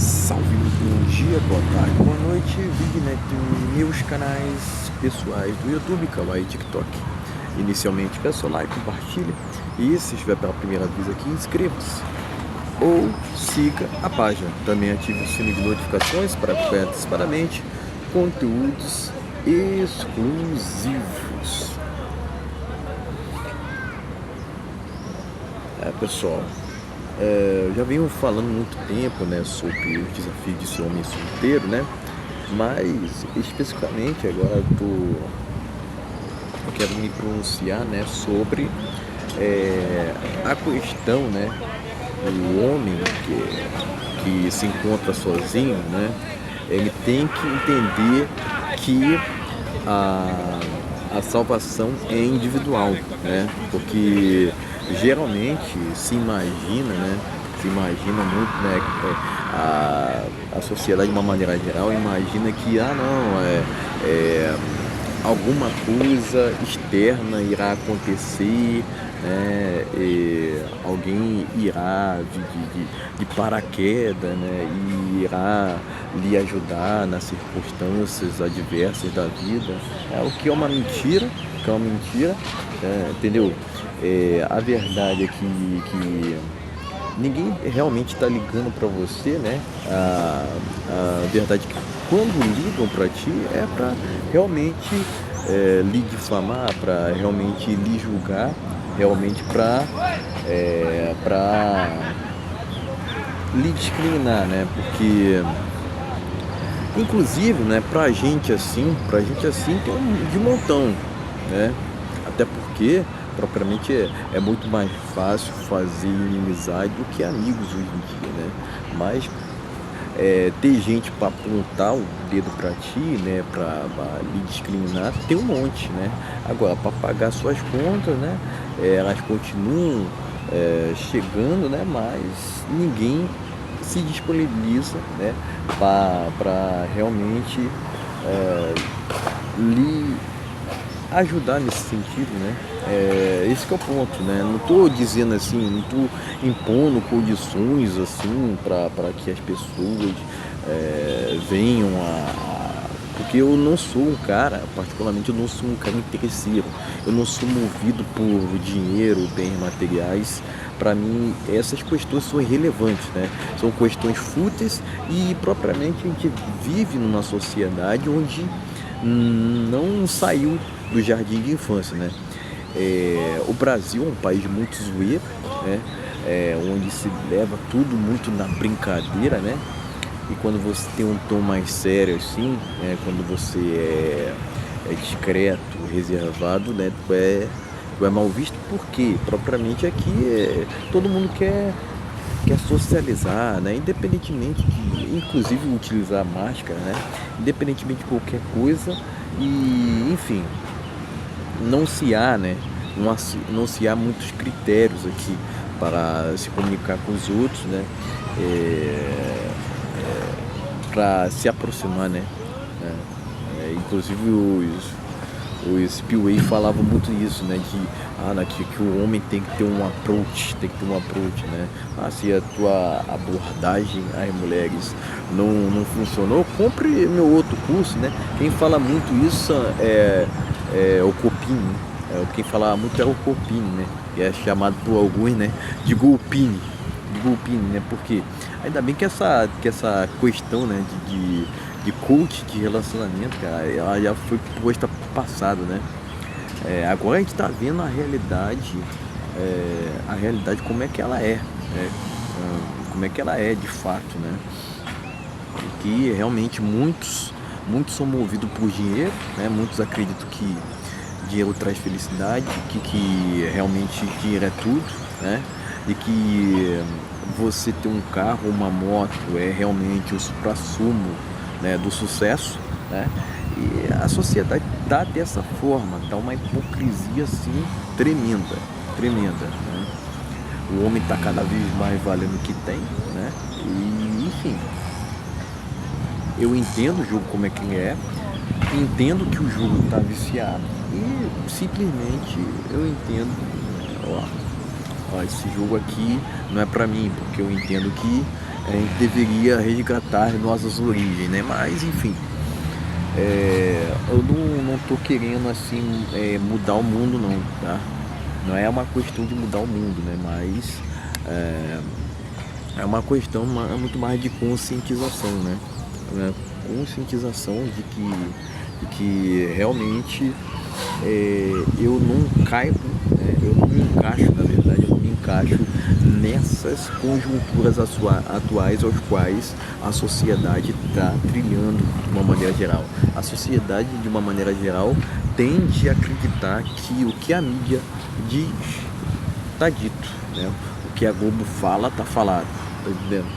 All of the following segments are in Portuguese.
Salve, bom dia, boa tarde, boa noite, Vignet, meus canais pessoais do YouTube, Kawaii e TikTok. Inicialmente, peça o like, compartilhe e se estiver pela primeira vez aqui, inscreva-se ou siga a página. Também ative o sino de notificações para acompanhar antecipadamente conteúdos exclusivos. Pessoal, eu já venho falando muito tempo, né, sobre os desafios de ser homem solteiro, né? Mas especificamente agora eu quero me pronunciar, né, sobre a questão, né, do homem que se encontra sozinho, né? Ele tem que entender que a salvação é individual, né? Porque geralmente se imagina, né? Se imagina muito, né? A sociedade de uma maneira geral imagina que alguma coisa externa irá acontecer, né? E alguém irá de paraquedas, né? E irá lhe ajudar nas circunstâncias adversas da vida, o que é uma mentira, entendeu? A verdade é que ninguém realmente está ligando para você, né? A verdade é que quando ligam para ti é para realmente lhe difamar, para realmente lhe julgar, realmente para lhe discriminar, né? Porque inclusive, né, pra gente assim tem de montão, né? Até porque propriamente é muito mais fácil fazer inimizade do que amigos hoje em dia, né? Mas ter gente para apontar o dedo para ti, né, para lhe discriminar, tem um monte, né? Agora, para pagar suas contas, né, elas continuam chegando, né? Mas ninguém se disponibiliza, né, para realmente lhe ajudar nesse sentido, né? Esse que é o ponto, né? Não estou dizendo assim, não estou impondo condições assim para que as pessoas venham porque eu não sou um cara, particularmente eu não sou um cara interesseiro, eu não sou movido por dinheiro, bens materiais. Para mim essas questões são irrelevantes, né? São questões fúteis e propriamente a gente vive numa sociedade onde não saiu do jardim de infância, né? O Brasil é um país muito zoeiro, né? Onde se leva tudo muito na brincadeira, né? E quando você tem um tom mais sério assim, né? Quando você é discreto, reservado, né? Tu é mal visto porque propriamente aqui todo mundo quer socializar, né? Independentemente de, inclusive, utilizar máscara, né? Independentemente de qualquer coisa e, enfim, não se há, né? Não se há muitos critérios aqui para se comunicar com os outros, né? Para se aproximar, né? Inclusive os PUA falavam muito isso, né? Que o homem tem que ter um approach, né? Se a tua abordagem às mulheres não funcionou, compre meu outro curso, né? Quem fala muito isso é o Copini, né? Quem fala muito é o Copini, né? Que é chamado por alguns, né, de Golpini, né? Porque ainda bem que essa questão, né, de coach de relacionamento, cara, ela já foi posta passada, né? Agora a gente tá vendo a realidade como é que ela né? Como é que ela é de fato, né? Que realmente muitos são movidos por dinheiro, né? Muitos acreditam que dinheiro traz felicidade, que realmente dinheiro é tudo, né? E que você ter um carro, uma moto é realmente o suprassumo, né, do sucesso, né? E a sociedade tá dessa forma, tá uma hipocrisia assim tremenda, né? O homem tá cada vez mais valendo o que tem, né? E enfim, eu entendo o jogo como é que é, entendo que o jogo tá viciado e simplesmente eu entendo, esse jogo aqui não é pra mim, porque eu entendo que a gente deveria resgatar nossas origens, né? Mas enfim, eu não tô querendo assim mudar o mundo não, tá? Não é uma questão de mudar o mundo, né? Mas é, é uma questão muito mais de conscientização, né? Conscientização de que realmente eu não caibo, né? Eu não me encaixo, na verdade, eu não me encaixo nessas conjunturas atuais aos quais a sociedade está trilhando de uma maneira geral. A sociedade, de uma maneira geral, tende a acreditar que o que a mídia diz está dito, né? O que a Globo fala está falado, tá entendendo?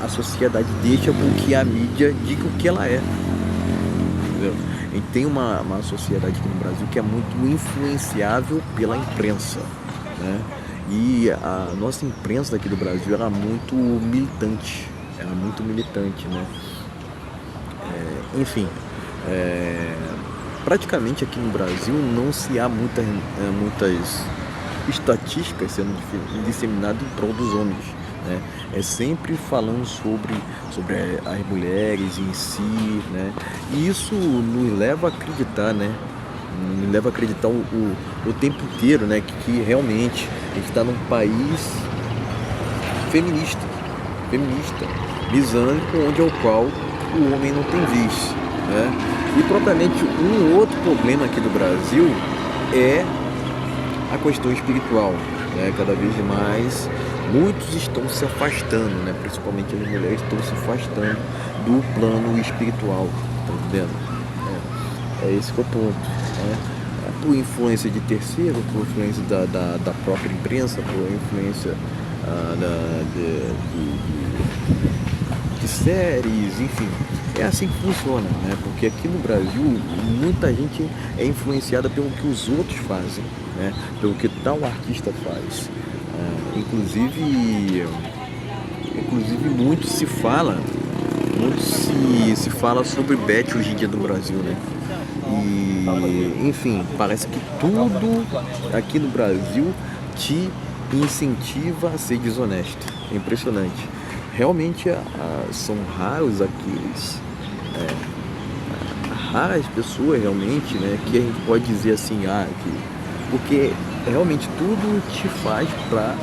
A sociedade deixa com que a mídia diga o que ela é, entendeu? A gente tem uma sociedade aqui no Brasil que é muito influenciável pela imprensa, né? E a nossa imprensa daqui do Brasil era muito militante, né? Enfim, é, praticamente aqui no Brasil não se há muitas estatísticas sendo disseminadas em prol dos homens, né? É sempre falando sobre as mulheres em si, né? E isso nos leva a acreditar, né? Nos leva a acreditar o tempo inteiro, né? Que realmente a gente está num país feminista, misândrico, onde é o qual o homem não tem vez, né? E propriamente um outro problema aqui do Brasil é a questão espiritual, né? Cada vez mais muitos estão se afastando, né? Principalmente as mulheres estão se afastando do plano espiritual, tá entendendo? É esse que é o ponto, né? Por influência de terceiro, por influência da própria imprensa, por influência de séries, enfim. É assim que funciona, né? Porque aqui no Brasil muita gente é influenciada pelo que os outros fazem, né? Pelo que tal artista faz. Inclusive muito se fala sobre bet hoje em dia no Brasil, né? E enfim, parece que tudo aqui no Brasil te incentiva a ser desonesto. É impressionante. Realmente são raras pessoas realmente, né, que a gente pode dizer assim, porque realmente tudo te faz para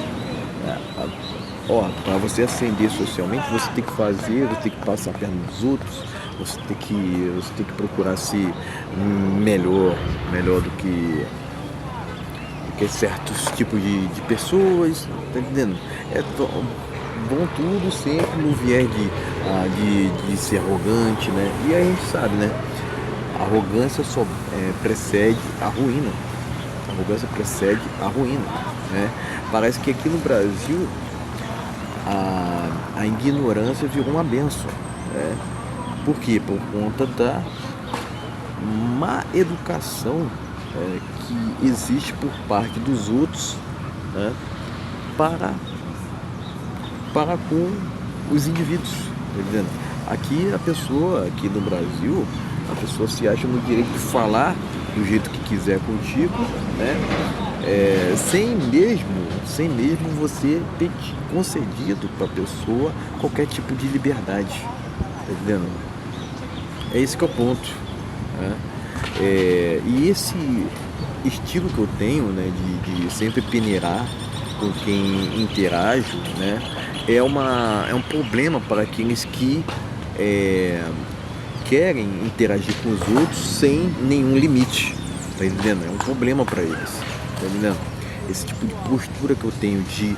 você ascender socialmente, você tem que passar a perna nos outros, você tem que procurar ser melhor do que certos tipos de pessoas, tá entendendo? Vão tudo sempre no viés de ser arrogante, né? E a gente sabe, né? A arrogância só precede a ruína. A arrogância precede a ruína, né? Parece que aqui no Brasil a ignorância virou uma benção, né? Por quê? Por conta da má educação que existe por parte dos outros, né? Para com os indivíduos, tá entendendo? Aqui no Brasil, a pessoa se acha no direito de falar do jeito que quiser contigo, né? Sem mesmo você ter concedido para a pessoa qualquer tipo de liberdade, tá entendendo? É esse que é o ponto, né? E esse estilo que eu tenho, né, de sempre peneirar com quem interajo, né, é um problema para aqueles que querem interagir com os outros sem nenhum limite, tá entendendo? É um problema para eles, tá entendendo? Esse tipo de postura que eu tenho de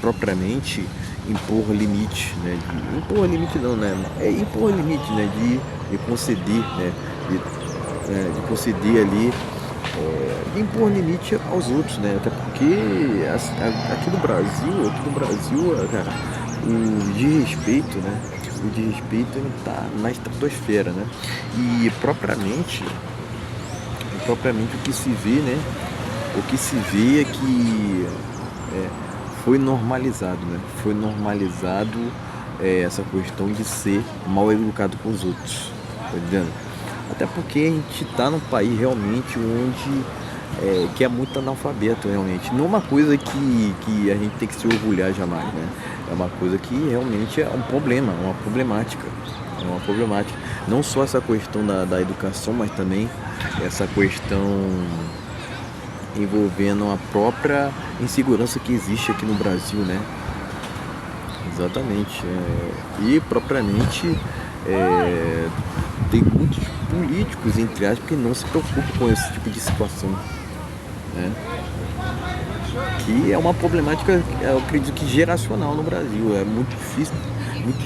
propriamente impor limite, né? Impor limite não, né? Impor limite, né? De conceder, né? De conceder ali, de impor limite aos outros, né? Até porque aqui no Brasil, cara, o desrespeito, né? O desrespeito ele tá na estratosfera, né? E propriamente o que se vê, né? O que se vê é que foi normalizado, né? Foi normalizado essa questão de ser mal educado com os outros, tá entendendo? Até porque a gente está num país realmente onde que é muito analfabeto realmente. Não é uma coisa que a gente tem que se orgulhar jamais, né? É uma coisa que realmente é um problema, uma problemática. É uma problemática. Não só essa questão da educação, mas também essa questão envolvendo a própria insegurança que existe aqui no Brasil, né? Exatamente. E propriamente tem muitos políticos, entre aspas, que não se preocupam com esse tipo de situação, né? Que é uma problemática, eu acredito que geracional no Brasil. É muito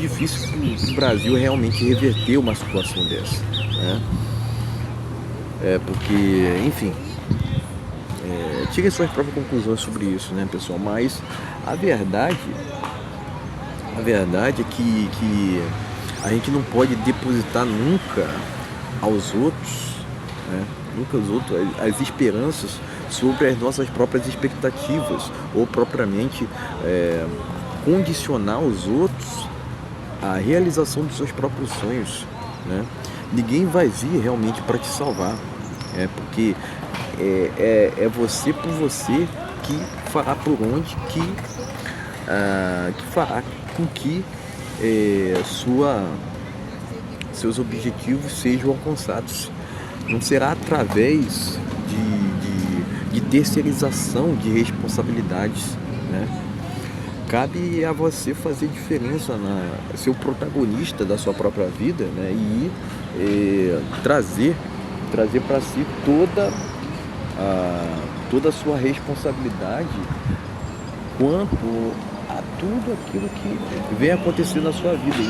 difícil para o Brasil realmente reverter uma situação dessa, né? Porque, enfim, tirem suas próprias conclusões sobre isso, né, pessoal? Mas a verdade, a verdade é que a gente não pode depositar nunca aos outros, né? Nunca aos outros as esperanças sobre as nossas próprias expectativas, ou propriamente condicionar os outros à realização dos seus próprios sonhos, né? Ninguém vai vir realmente para te salvar, porque é você por você que fará por onde que fará com que seus objetivos sejam alcançados. Não será através de terceirização de responsabilidades, né? Cabe a você fazer diferença, ser o protagonista da sua própria vida, né? E trazer para si toda a sua responsabilidade quanto a tudo aquilo que vem acontecendo na sua vida,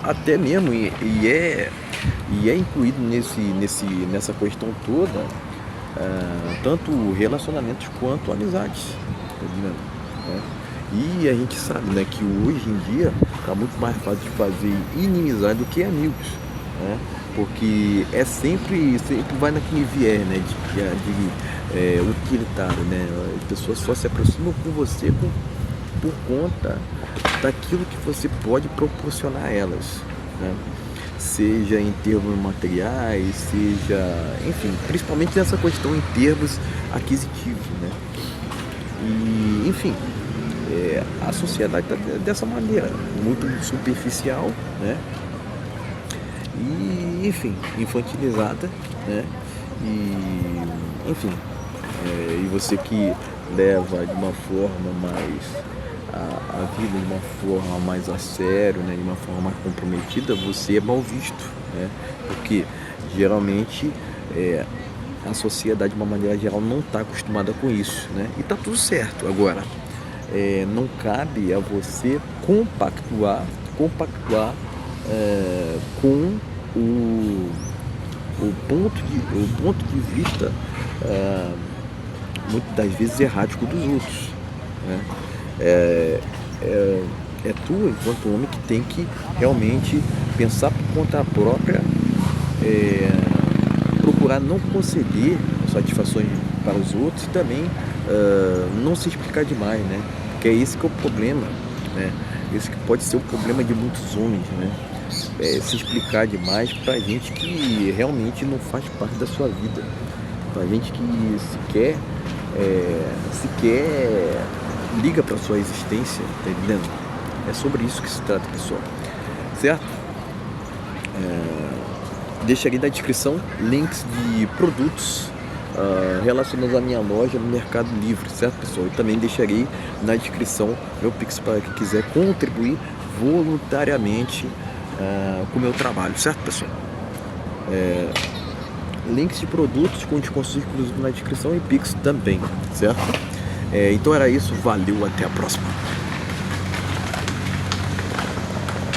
até mesmo e é incluído nessa questão toda, tanto relacionamentos quanto amizades, tá entendendo? E a gente sabe, né, que hoje em dia está muito mais fácil de fazer inimizade do que amigos, né? Porque sempre vai naquele viés, né, de utilitário, né? As pessoas só se aproximam com você por conta daquilo que você pode proporcionar a elas, né? Seja em termos materiais, seja, enfim, principalmente nessa questão em termos aquisitivos, né? E, enfim, a sociedade está dessa maneira, muito superficial, né? E, enfim, infantilizada, né? E, enfim, e você que leva de uma forma mais a vida de uma forma mais a sério, né? De uma forma mais comprometida, você é mal visto, né? Porque geralmente a sociedade de uma maneira geral não está acostumada com isso, né? E tá tudo certo. Agora, não cabe a você compactuar com o ponto de vista muitas das vezes errático dos outros, né? É tu, enquanto homem, que tem que realmente pensar por conta própria, procurar não conceder satisfações para os outros e também não se explicar demais, né? Porque é esse que é o problema, né? Esse que pode ser o problema de muitos homens, né? Se explicar demais pra gente que realmente não faz parte da sua vida, pra gente que sequer liga pra sua existência, tá entendendo? É sobre isso que se trata, pessoal, certo? Deixarei na descrição links de produtos relacionados à minha loja no Mercado Livre, certo, pessoal? Eu também deixarei na descrição meu Pix para quem quiser contribuir voluntariamente com o meu trabalho, certo, pessoal? Links de produtos com desconto exclusivo na descrição e Pix também, certo? Então era isso, valeu, até a próxima.